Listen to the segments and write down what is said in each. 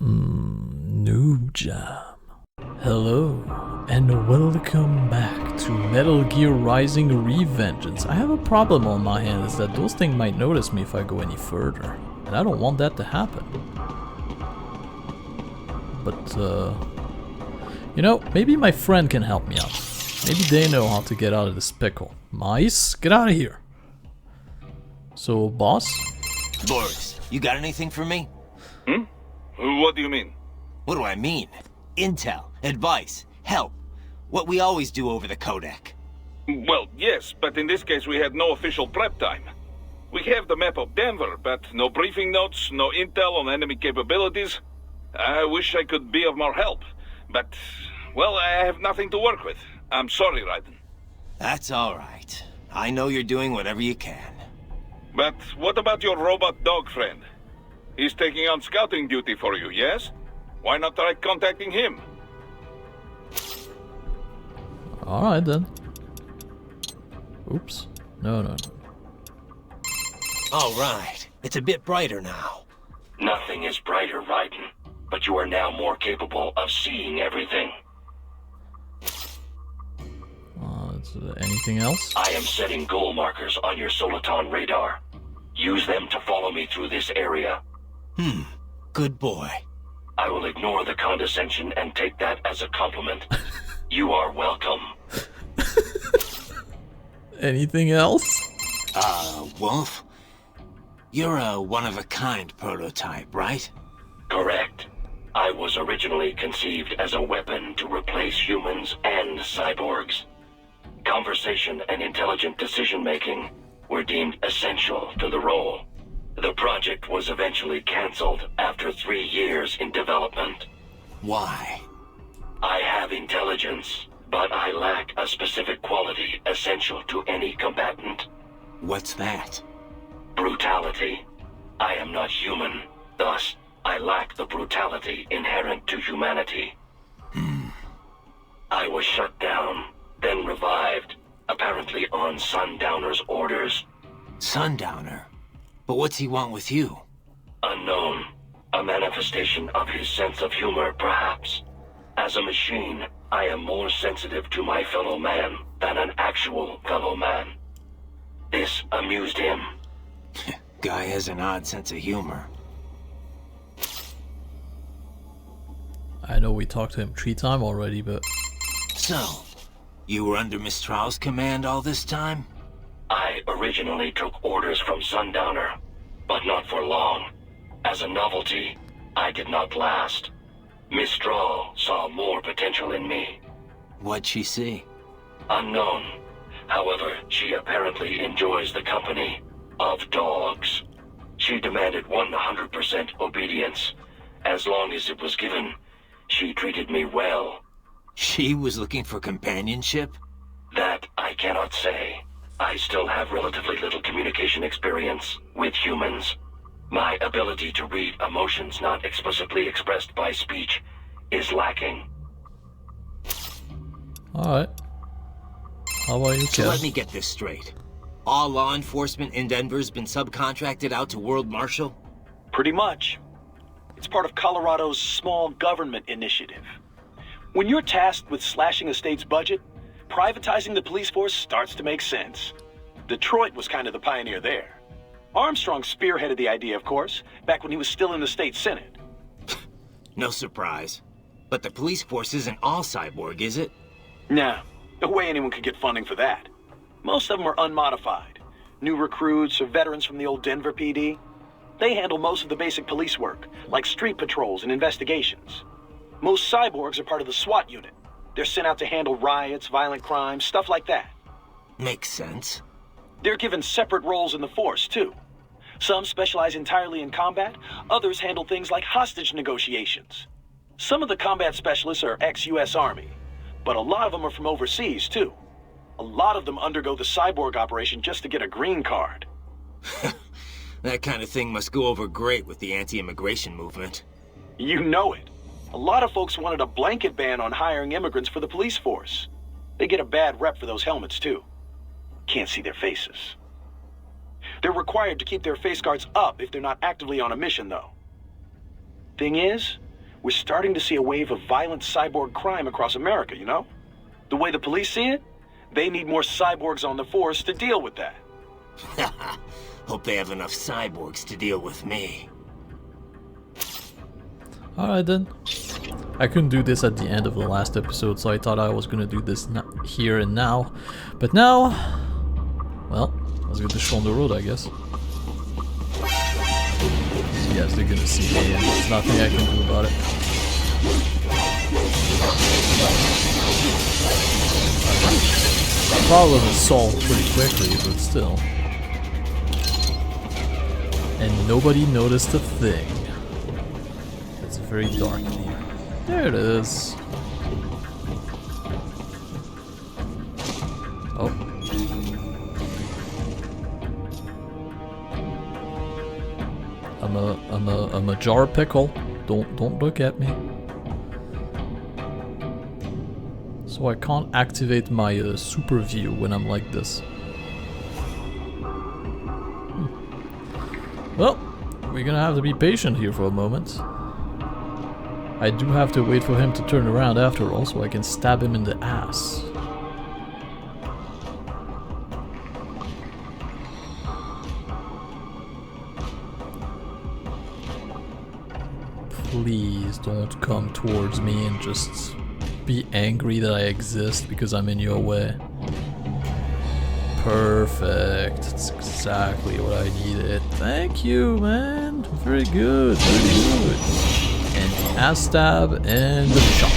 Noob Jam. Hello, and welcome back to Metal Gear Rising Revengeance. I have a problem on my hands that those things might notice me if I go any further, and I don't want that to happen. But, you know, maybe my friend can help me out. Maybe they know how to get out of this pickle. Mice, get out of here. So, boss? Boris, you got anything for me? What do you mean? What do I mean? Intel, advice, help. What we always do over the codec. Well, yes, but in this case we had no official prep time. We have the map of Denver, but no briefing notes, no intel on enemy capabilities. I wish I could be of more help, but, well, I have nothing to work with. I'm sorry, Raiden. That's alright. I know you're doing whatever you can. But what about your robot dog friend? He's taking on scouting duty for you, yes? Why not try contacting him? Alright then. Oops. No. Alright. It's a bit brighter now. Nothing is brighter, Raiden, but you are now more capable of seeing everything. Anything else? I am setting goal markers on your Soliton radar. Use them to follow me through this area. Good boy. I will ignore the condescension and take that as a compliment. You are welcome. Anything else? Wolf? You're a one-of-a-kind prototype, right? Correct. I was originally conceived as a weapon to replace humans and cyborgs. Conversation and intelligent decision-making were deemed essential to the role. The project was eventually cancelled after 3 years in development. Why? I have intelligence, but I lack a specific quality essential to any combatant. What's that? Brutality. I am not human, thus I lack the brutality inherent to humanity. I was shut down, then revived, apparently on Sundowner's orders. Sundowner? But what's he want with you? Unknown. A manifestation of his sense of humor, perhaps. As a machine, I am more sensitive to my fellow man than an actual fellow man. This amused him. Guy has an odd sense of humor. I know we talked to him 3 times already, but... So, you were under Mistral's command all this time? I originally took orders from Sundowner, but not for long. As a novelty, I did not last. Mistral saw more potential in me. What'd she see? Unknown. However, she apparently enjoys the company of dogs. She demanded 100% obedience. As long as it was given, she treated me well. She was looking for companionship? That I cannot say. I still have relatively little communication experience with humans. My ability to read emotions not explicitly expressed by speech is lacking. Alright. How about you, So Kev? let me get this straight. All law enforcement in Denver's been subcontracted out to World Marshal? Pretty much. It's part of Colorado's small government initiative. When you're tasked with slashing a state's budget, privatizing the police force starts to make sense. Detroit was kind of the pioneer there. Armstrong spearheaded the idea, of course, back when he was still in the state senate. No surprise. But the police force isn't all cyborg, is it? Nah, no way anyone could get funding for that. Most of them are unmodified. New recruits or veterans from the old Denver PD. They handle most of the basic police work, like street patrols and investigations. Most cyborgs are part of the SWAT unit. They're sent out to handle riots, violent crimes, stuff like that. Makes sense. They're given separate roles in the force, too. Some specialize entirely in combat, others handle things like hostage negotiations. Some of the combat specialists are ex-US Army, but a lot of them are from overseas, too. A lot of them undergo the cyborg operation just to get a green card. That kind of thing must go over great with the anti-immigration movement. You know it. A lot of folks wanted a blanket ban on hiring immigrants for the police force. They get a bad rep for those helmets, too. Can't see their faces. They're required to keep their face guards up if they're not actively on a mission, though. Thing is, we're starting to see a wave of violent cyborg crime across America, you know? The way the police see it, they need more cyborgs on the force to deal with that. Hope they have enough cyborgs to deal with me. Alright then. I couldn't do this at the end of the last episode, so I thought I was gonna do this here and now. But now, well, let's get the show on the road, I guess. Yes, they're gonna see me, and there's nothing I can do about it. The problem is solved pretty quickly, but still. And nobody noticed a thing. It's very dark in here. There it is. Oh. I'm a jar of pickle. Don't look at me. So I can't activate my super view when I'm like this. Well, we're gonna have to be patient here for a moment. I do have to wait for him to turn around after all, so I can stab him in the ass. Please don't come towards me and just be angry that I exist because I'm in your way. Perfect. That's exactly what I needed. Thank you, man. Very good. Very good. And the ass stab and the shot.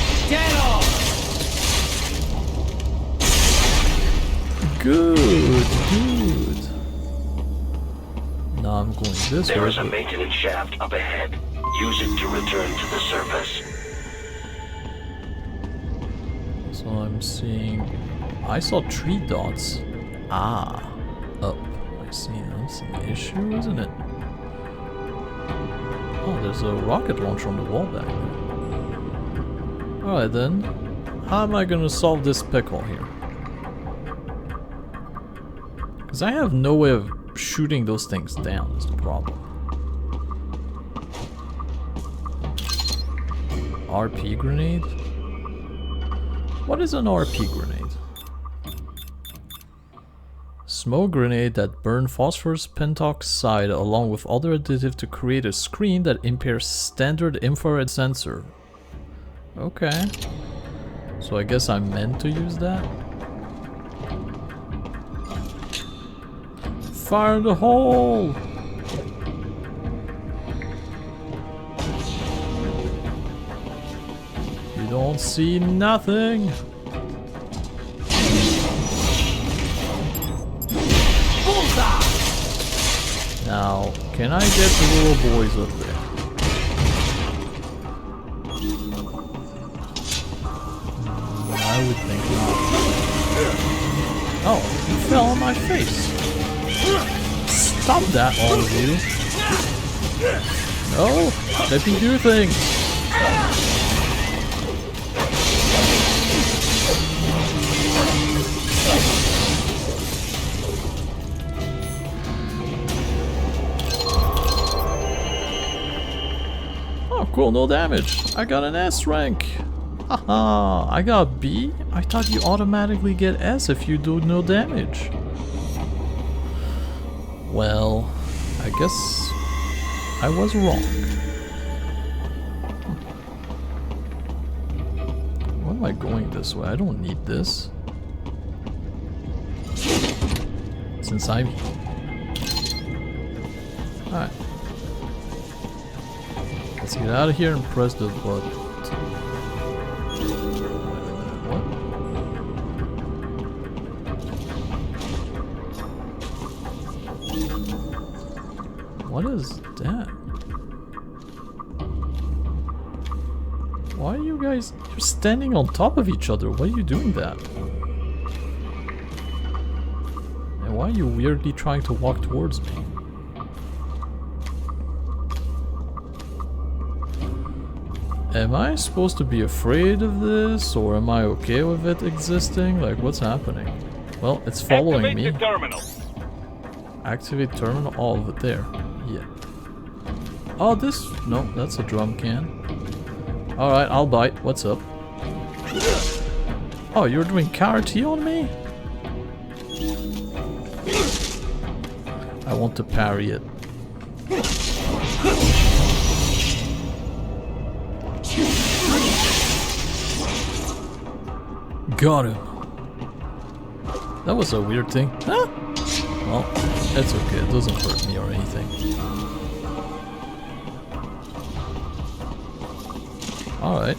Good. Good. Now I'm going this way. There is a maintenance shaft up ahead. Use it to return to the surface. So I'm seeing... I saw 3 dots. Ah. Up. I see. That's an issue, isn't it? Oh, there's a rocket launcher on the wall back there. Alright then. How am I gonna solve this pickle here? Because I have no way of shooting those things down, is the problem. RP grenade? What is an RP grenade? Smoke grenade that burn phosphorus pentoxide along with other additive to create a screen that impairs standard infrared sensor. Okay. So I guess I'm meant to use that? Fire in the hole! You don't see nothing! Now, can I get the little boys up there? I would think not. Oh, you fell on my face. Stop that, all of you. No, let me do things. Cool, no damage. I got an S rank. Haha, I got B? I thought you automatically get S if you do no damage. Well, I guess I was wrong. Why am I going this way? I don't need this. Since I'm... Alright. Let's get out of here and press the button. What? What is that? Why are you guys... You're standing on top of each other. Why are you doing that? And why are you weirdly trying to walk towards me? Am I supposed to be afraid of this, or am I okay with it existing? Like, what's happening? Well, it's following me. Activate the terminal. Activate terminal. All of it there. Yeah. Oh, this... No, that's a drum can. Alright, I'll bite. What's up? Oh, you're doing karate on me? I want to parry it. Got him. That was a weird thing. Huh? Well, that's okay. It doesn't hurt me or anything. Alright.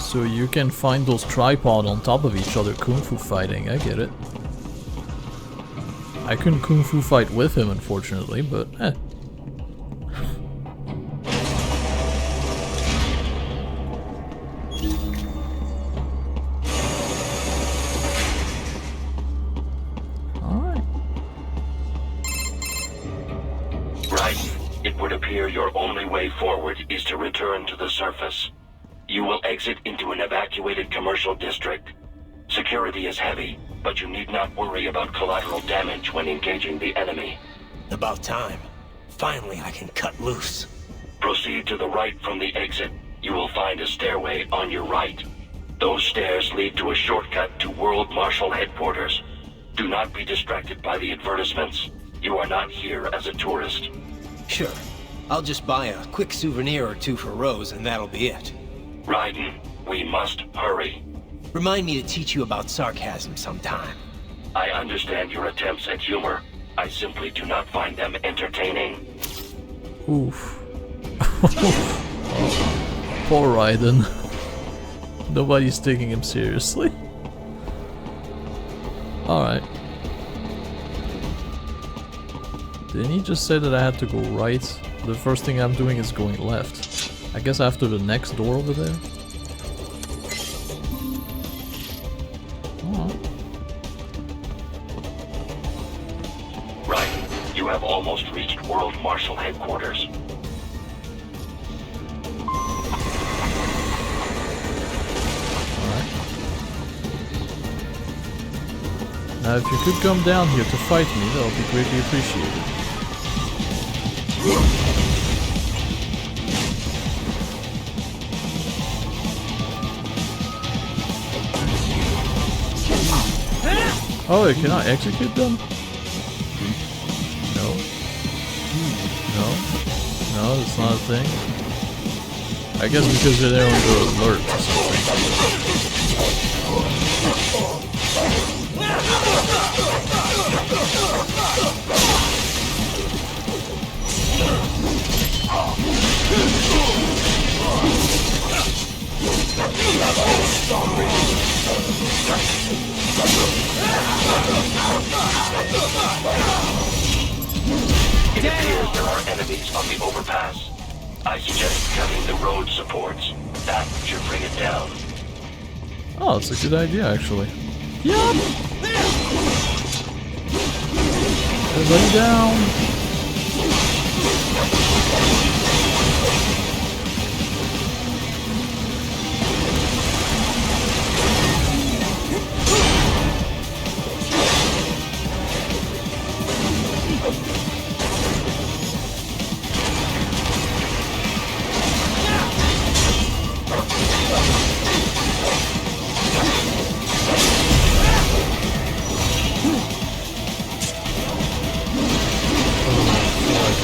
So you can find those tripods on top of each other kung fu fighting. I get it. I couldn't kung fu fight with him, unfortunately, but eh. It would appear your only way forward is to return to the surface. You will exit into an evacuated commercial district. Security is heavy, but you need not worry about collateral damage when engaging the enemy. About time. Finally, I can cut loose. Proceed to the right from the exit. You will find a stairway on your right. Those stairs lead to a shortcut to World Marshal Headquarters. Do not be distracted by the advertisements. You are not here as a tourist. Sure. I'll just buy a quick souvenir or two for Rose and that'll be it. Raiden, we must hurry. Remind me to teach you about sarcasm sometime. I understand your attempts at humor. I simply do not find them entertaining. Oof. Poor Raiden. Nobody's taking him seriously. Alright. Didn't he just say that I had to go right? The first thing I'm doing is going left. I guess after the next door over there? Oh. Right, you have almost reached World Marshal Headquarters. Alright. Now if you could come down here to fight me, that would be greatly appreciated. Oh, can I execute them? No. No. No, that's not a thing. I guess because they're on the alert or something. It appears there are enemies on the overpass. I suggest cutting the road supports. That should bring it down. Oh, it's a good idea, actually. Yup! Everybody down!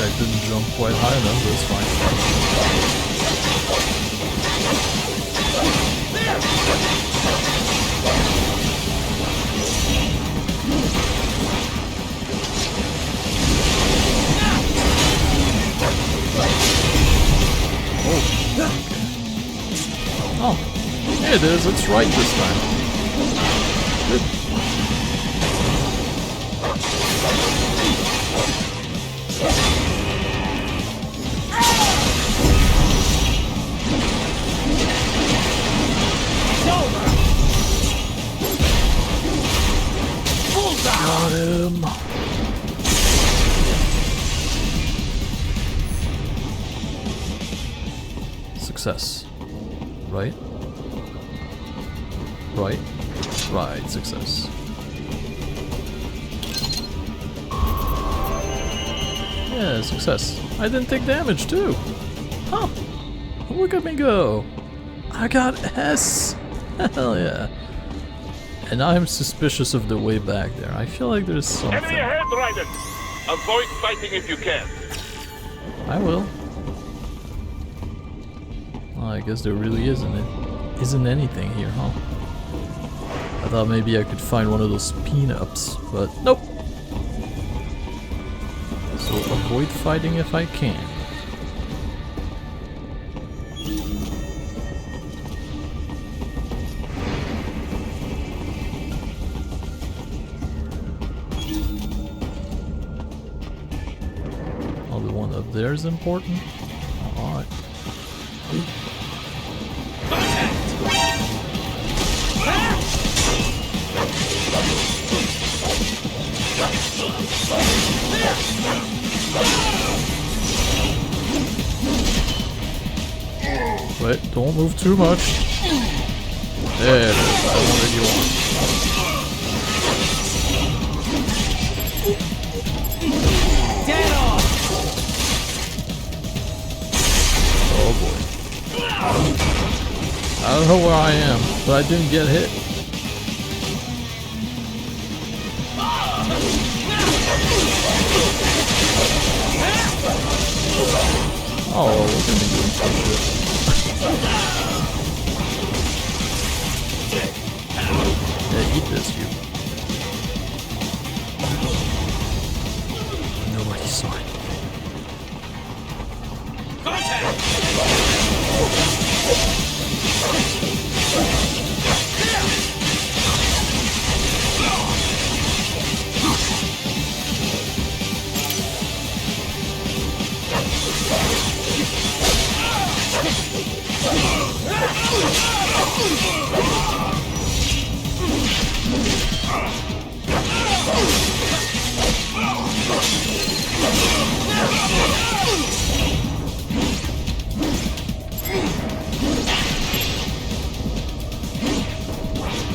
I didn't jump quite high enough, but it's fine. Oh, here it is, it's right this time. Good. Got him. Success. Right? Right? Right, success. Yeah, success. I didn't take damage too. Huh. Look at me go. I got S! Hell yeah. And I'm suspicious of the way back there. I feel like there's something. Enemy ahead, Raiden! Avoid fighting if you can. I will. Well, I guess there really isn't anything here, huh? I thought maybe I could find one of those spin-ups, but nope. So avoid fighting if I can. Oh, the one up there is important? Alright. Wait, don't move too much. There it is, I wanted you on. Oh boy. I don't know where I am, but I didn't get hit. Oh, look at me doing some shit. Yeah, eat this, you. Nobody saw it.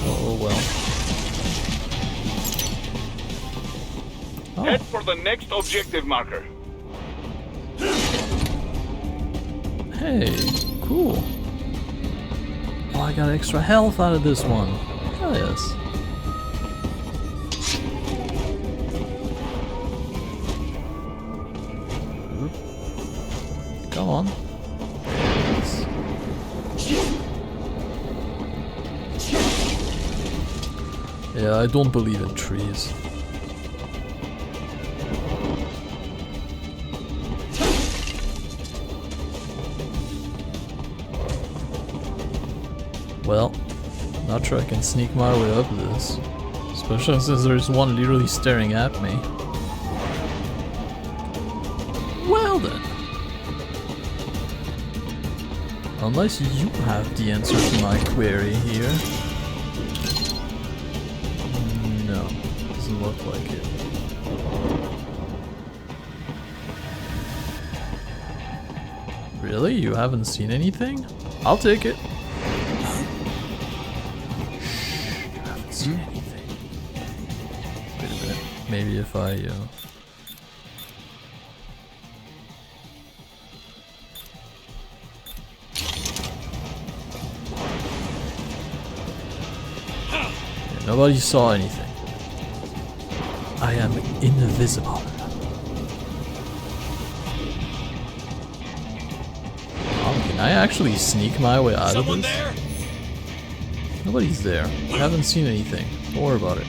Oh well. Head for the next objective marker. Hey, cool. Oh, I got extra health out of this one. Hell yes. Come on. Yeah, I don't believe in trees. Well, not sure I can sneak my way up this. Especially since there's one literally staring at me. Well then. Unless you have the answer to my query here. No, doesn't look like it. Really? You haven't seen anything? I'll take it. Anything. Wait a minute. Maybe if I yeah, nobody saw anything. I am invisible. Oh, can I actually sneak my way out of this? There? Nobody's there. I haven't seen anything. Don't worry about it.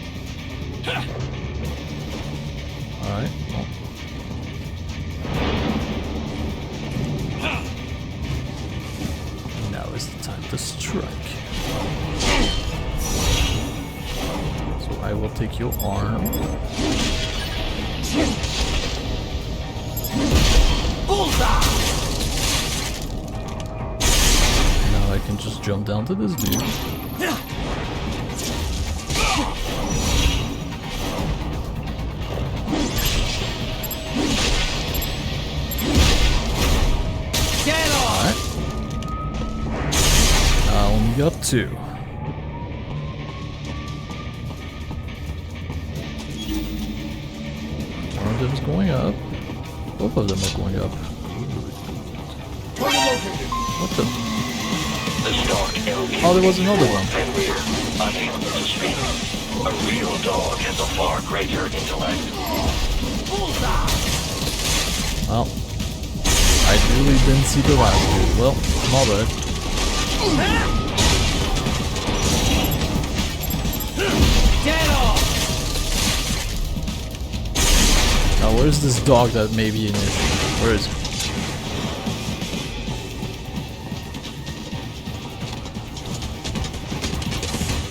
Alright, well. Now is the time to strike. So I will take your arm. Now I can just jump down to this dude. Got two. One of them is going up. Both of them are going up. What the? The star Oh, there was another one. Unable to speak. A real dog has a far greater intellect. Well, I really didn't see the last dude. Well, my bad. Now, where's this dog that may be an issue? Where is he?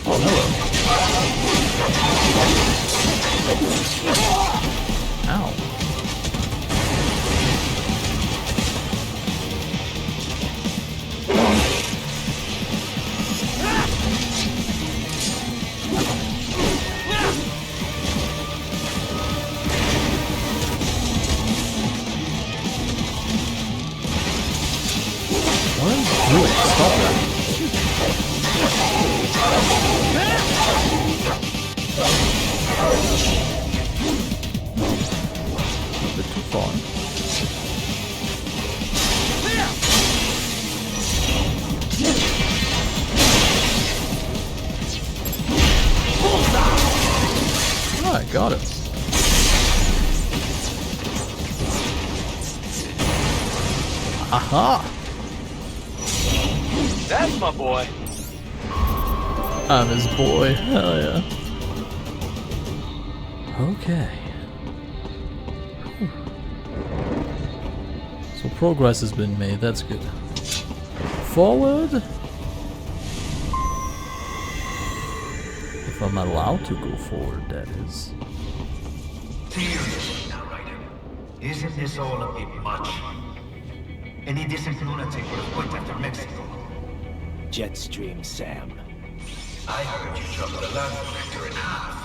Oh, hello. Ow. What are you doing? Stop that. A bit too far. Ah, I got it. Aha! That's my boy. I'm his boy. Hell yeah. Okay. Whew. So progress has been made. That's good. Forward. If I'm allowed to go forward, that is. Seriously now, Raiden. Isn't this all a bit much? Any decent lunatic would have went after Mexico. Jetstream, Sam. I heard you chopped the land director in half.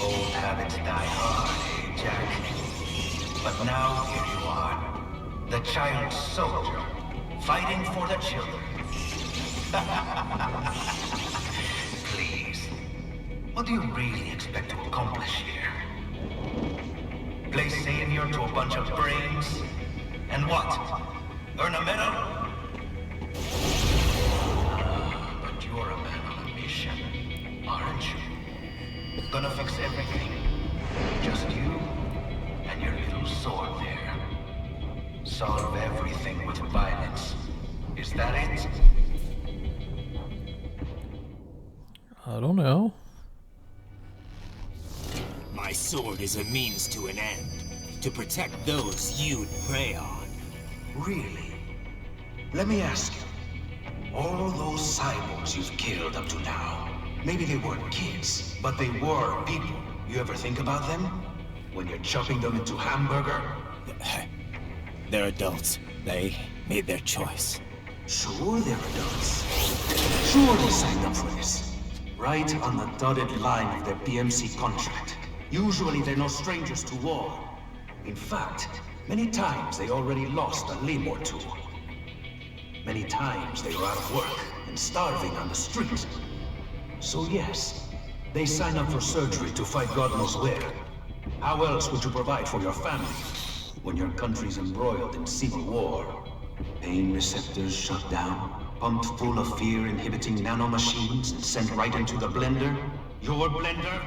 Old habits die hard, eh, Jack? But now here you are. The child soldier, fighting for the children. Please. What do you really expect to accomplish here? Play savior to a bunch of brains? And what? Earn a medal? But you're a man on a mission, aren't you? Gonna fix everything. Just you and your little sword there. Solve everything with violence. Is that it? I don't know. My sword is a means to an end. To protect those you'd prey on. Really? Let me ask you. All those cyborgs you've killed up to now, maybe they weren't kids, but they were people. You ever think about them? When you're chopping them into hamburger? They're adults. They made their choice. Sure they're adults. Sure they signed up for this. Right on the dotted line of their PMC contract. Usually they're no strangers to war. In fact, many times they already lost a limb or two. Many times they were out of work and starving on the street. So yes, they sign up for surgery to fight God knows where. How else would you provide for your family when your country's embroiled in civil war? Pain receptors shut down, pumped full of fear-inhibiting nanomachines and sent right into the blender? Your blender?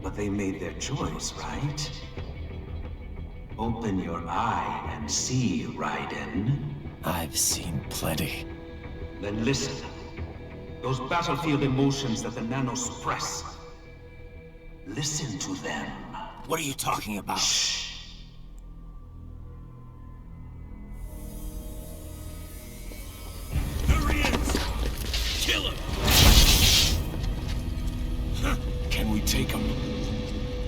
But they made their choice, right? Open your eye and see, Raiden. I've seen plenty. Then listen. Those battlefield emotions that the nanos suppress. Listen to them. What are you talking about? Shh. There he is! Kill him! Can we take him?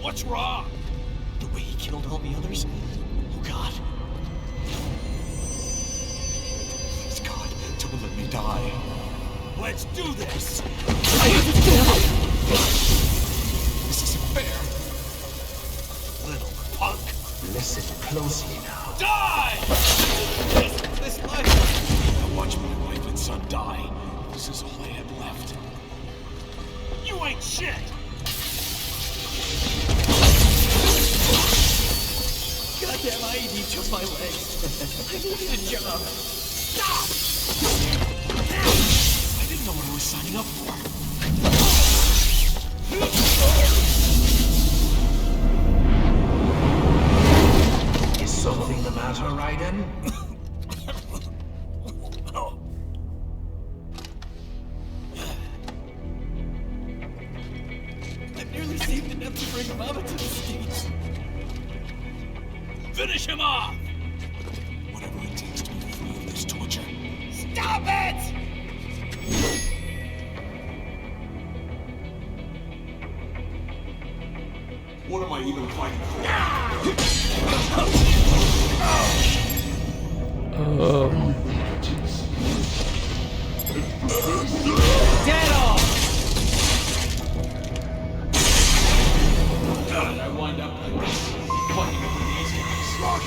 What's wrong? The way he killed all the others? Oh God. Please God, don't let me die. Let's do this! This isn't fair. Little punk. Listen closely now. Die! This life. I watched my wife and son die. This is all I had left. You ain't shit! Goddamn, I ate each of my legs. I needed a job. Stop! signing up for? Is something the matter, Raiden? I've nearly saved enough to bring Mama to the stage. Finish him off! Whatever it takes to be free of this torture. Stop it! What am I even fighting for? Dead off! I wind up like fighting for these guys.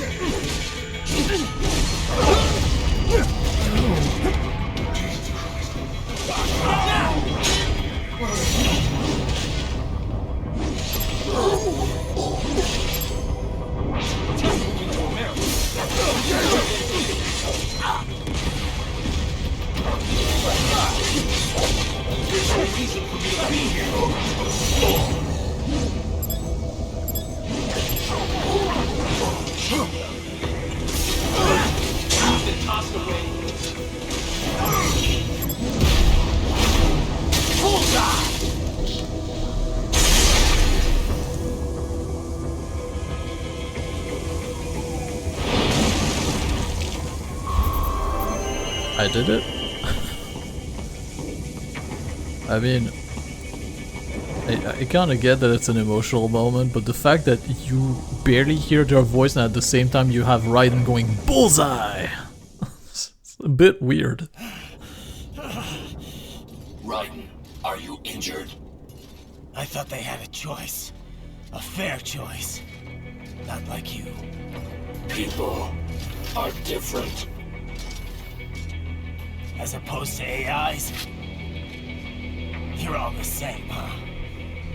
There's no reason for me to be here. Been tossed away. Bullseye! I did it. I mean, I kind of get that it's an emotional moment, but the fact that you barely hear their voice and at the same time you have Raiden going bullseye, it's a bit weird. Raiden, are you injured? I thought they had a choice. A fair choice. Not like you. People are different. As opposed to AIs? You're all the same, huh?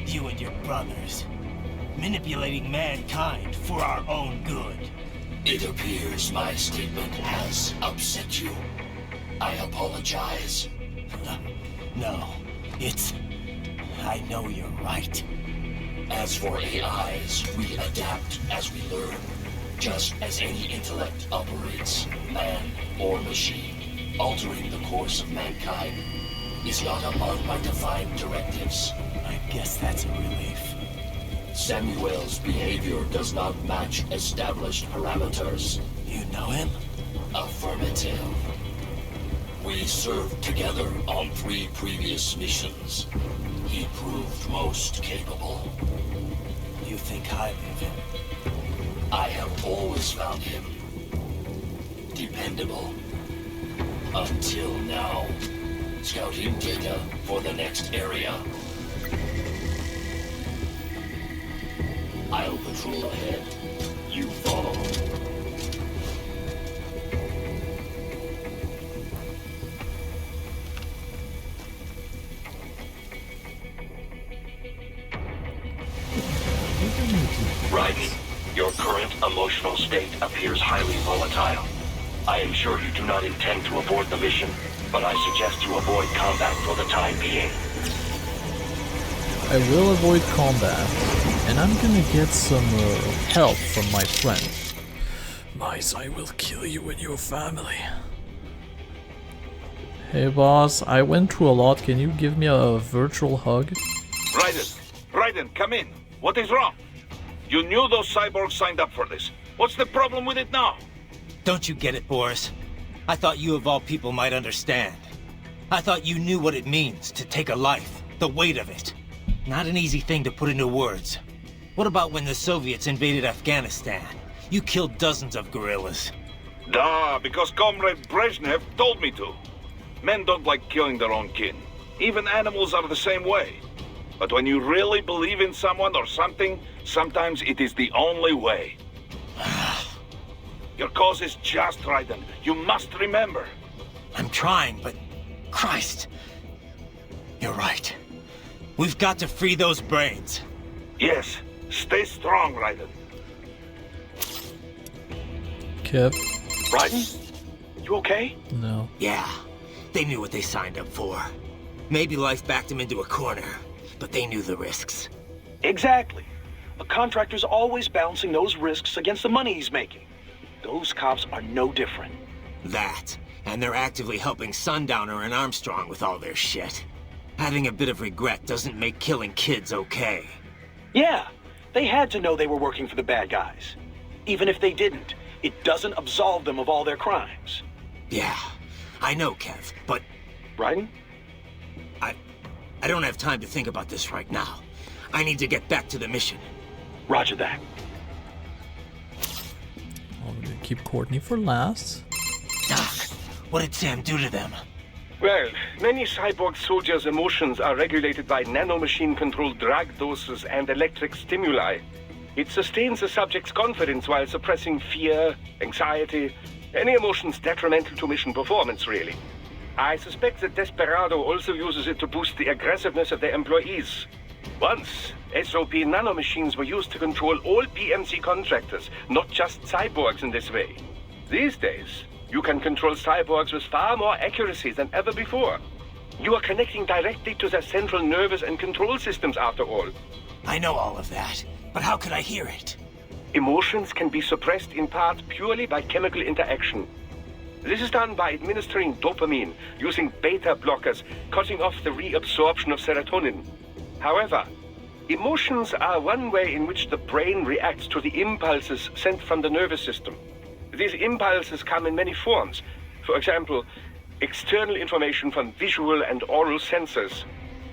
You and your brothers. Manipulating mankind for our own good. It appears my statement has upset you. I apologize. No, it's... I know you're right. As for AIs, we adapt as we learn. Just as any intellect operates, man or machine. Altering the course of mankind is not among my defined directives. I guess that's a relief. Samuel's behavior does not match established parameters. You know him? Affirmative. We served together on 3 previous missions. He proved most capable. You think highly of him? I have always found him dependable. Until now. Scouting data for the next area. I'll patrol ahead. You follow. Raiden, your current emotional state appears highly volatile. I am sure you do not intend to abort the mission, but I suggest you avoid combat for the time being. I will avoid combat, and I'm gonna get some help from my friend. Mice, I will kill you and your family. Hey boss, I went through a lot, can you give me a virtual hug? Raiden, come in. What is wrong? You knew those cyborgs signed up for this. What's the problem with it now? Don't you get it, Boris? I thought you of all people might understand. I thought you knew what it means to take a life, the weight of it. Not an easy thing to put into words. What about when the Soviets invaded Afghanistan? You killed dozens of guerrillas. Duh, because Comrade Brezhnev told me to. Men don't like killing their own kin. Even animals are the same way. But when you really believe in someone or something, sometimes it is the only way. Your cause is just, Raiden. You must remember. I'm trying, but... Christ! You're right. We've got to free those brains. Yes, stay strong, Raiden. Kev? Raiden? You okay? No. Yeah, they knew what they signed up for. Maybe life backed him into a corner, but they knew the risks. Exactly. A contractor's always balancing those risks against the money he's making. Those cops are no different. That, and they're actively helping Sundowner and Armstrong with all their shit. Having a bit of regret doesn't make killing kids okay. Yeah, they had to know they were working for the bad guys. Even if they didn't, it doesn't absolve them of all their crimes. Yeah, I know, Kev, but Raiden? I don't have time to think about this right now. I need to get back to the mission. Roger that. I'm gonna keep Courtney for last. Doc, what did Sam do to them? Well, many cyborg soldiers' emotions are regulated by nanomachine-controlled drug doses and electric stimuli. It sustains the subject's confidence while suppressing fear, anxiety, any emotions detrimental to mission performance, really. I suspect that Desperado also uses it to boost the aggressiveness of their employees. Once, SOP nanomachines were used to control all PMC contractors, not just cyborgs in this way. These days, you can control cyborgs with far more accuracy than ever before. You are connecting directly to their central nervous and control systems, after all. I know all of that, but how could I hear it? Emotions can be suppressed in part purely by chemical interaction. This is done by administering dopamine, using beta blockers, cutting off the reabsorption of serotonin. However, emotions are one way in which the brain reacts to the impulses sent from the nervous system. These impulses come in many forms. For example, external information from visual and oral sensors,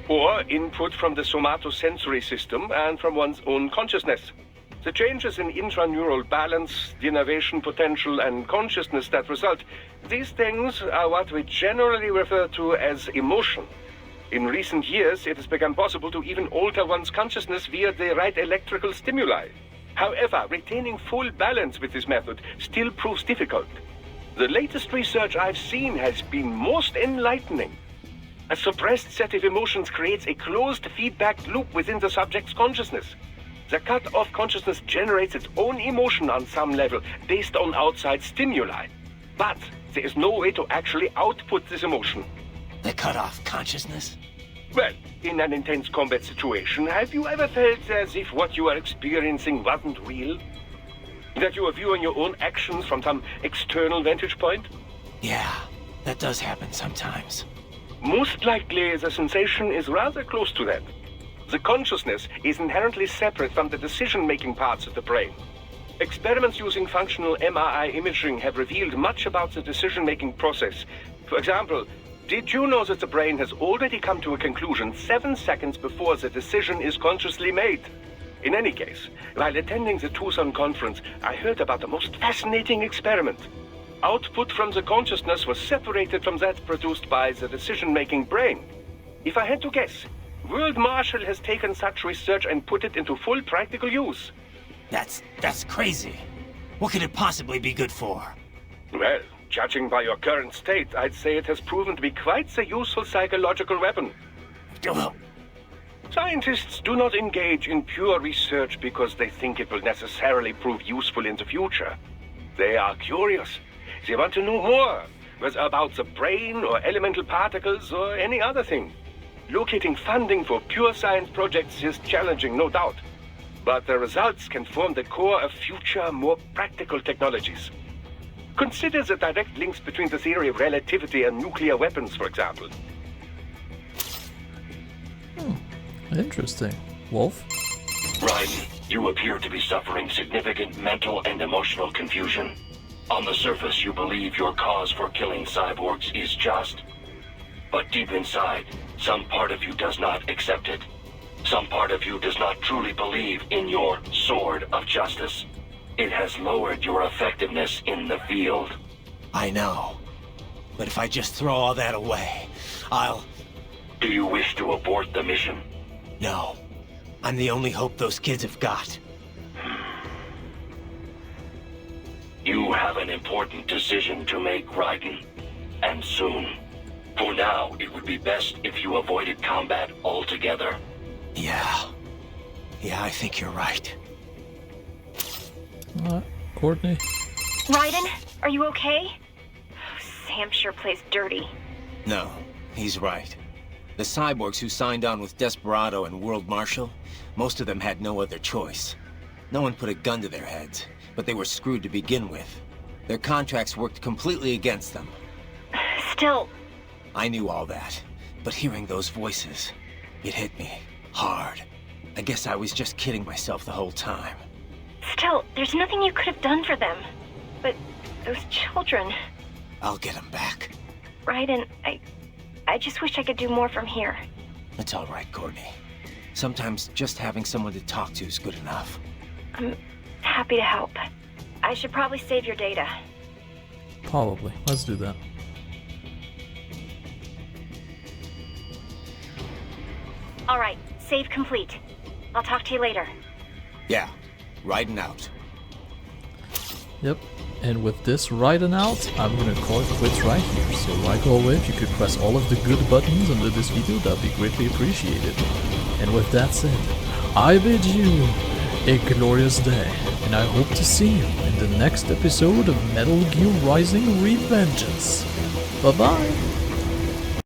or input from the somatosensory system and from one's own consciousness. The changes in intraneural balance, denervation potential, and consciousness that result, these things are what we generally refer to as emotion. In recent years, it has become possible to even alter one's consciousness via the right electrical stimuli. However, retaining full balance with this method still proves difficult. The latest research I've seen has been most enlightening. A suppressed set of emotions creates a closed feedback loop within the subject's consciousness. The cut-off consciousness generates its own emotion on some level, based on outside stimuli. But there is no way to actually output this emotion. The cut-off consciousness? Well, in an intense combat situation, have you ever felt as if what you are experiencing wasn't real? That you are viewing your own actions from some external vantage point? Yeah, that does happen sometimes. Most likely, the sensation is rather close to that. The consciousness is inherently separate from the decision-making parts of the brain. Experiments using functional MRI imaging have revealed much about the decision-making process. For example, did you know that the brain has already come to a conclusion 7 seconds before the decision is consciously made? In any case, while attending the Tucson conference, I heard about the most fascinating experiment. Output from the consciousness was separated from that produced by the decision-making brain. If I had to guess, World Marshal has taken such research and put it into full practical use. That's crazy. What could it possibly be good for? Well, judging by your current state, I'd say it has proven to be quite a useful psychological weapon. Well, Scientists do not engage in pure research because they think it will necessarily prove useful in the future. They are curious. They want to know more, whether about the brain or elemental particles or any other thing. Locating funding for pure science projects is challenging, no doubt. But the results can form the core of future, more practical technologies. Consider the direct links between the theory of relativity and nuclear weapons, for example. Interesting. Wolf? Raiden, you appear to be suffering significant mental and emotional confusion. On the surface, you believe your cause for killing cyborgs is just. But deep inside, some part of you does not accept it. Some part of you does not truly believe in your sword of justice. It has lowered your effectiveness in the field. I know. But if I just throw all that away, I'll... Do you wish to abort the mission? No. I'm the only hope those kids have got. You have an important decision to make, Raiden. And soon. For now, it would be best if you avoided combat altogether. Yeah, I think you're right. Courtney? Raiden, are you okay? Sam sure plays dirty. No, he's right. The cyborgs who signed on with Desperado and World Marshal, most of them had no other choice. No one put a gun to their heads, but they were screwed to begin with. Their contracts worked completely against them. Still... I knew all that, but hearing those voices, it hit me hard. I guess I was just kidding myself the whole time. Still, there's nothing you could have done for them. But those children... I'll get them back. Raiden, I just wish I could do more from here. It's all right, Courtney. Sometimes just having someone to talk to is good enough. I'm happy to help. I should probably save your data. Probably. Let's do that. Alright, save complete. I'll talk to you later. Yeah, Raiden out. Yep. And with this Raiden out, I'm gonna call it quits right here. So like always, if you could press all of the good buttons under this video, that'd be greatly appreciated. And with that said, I bid you a glorious day, and I hope to see you in the next episode of Metal Gear Rising: Revengeance. Bye bye!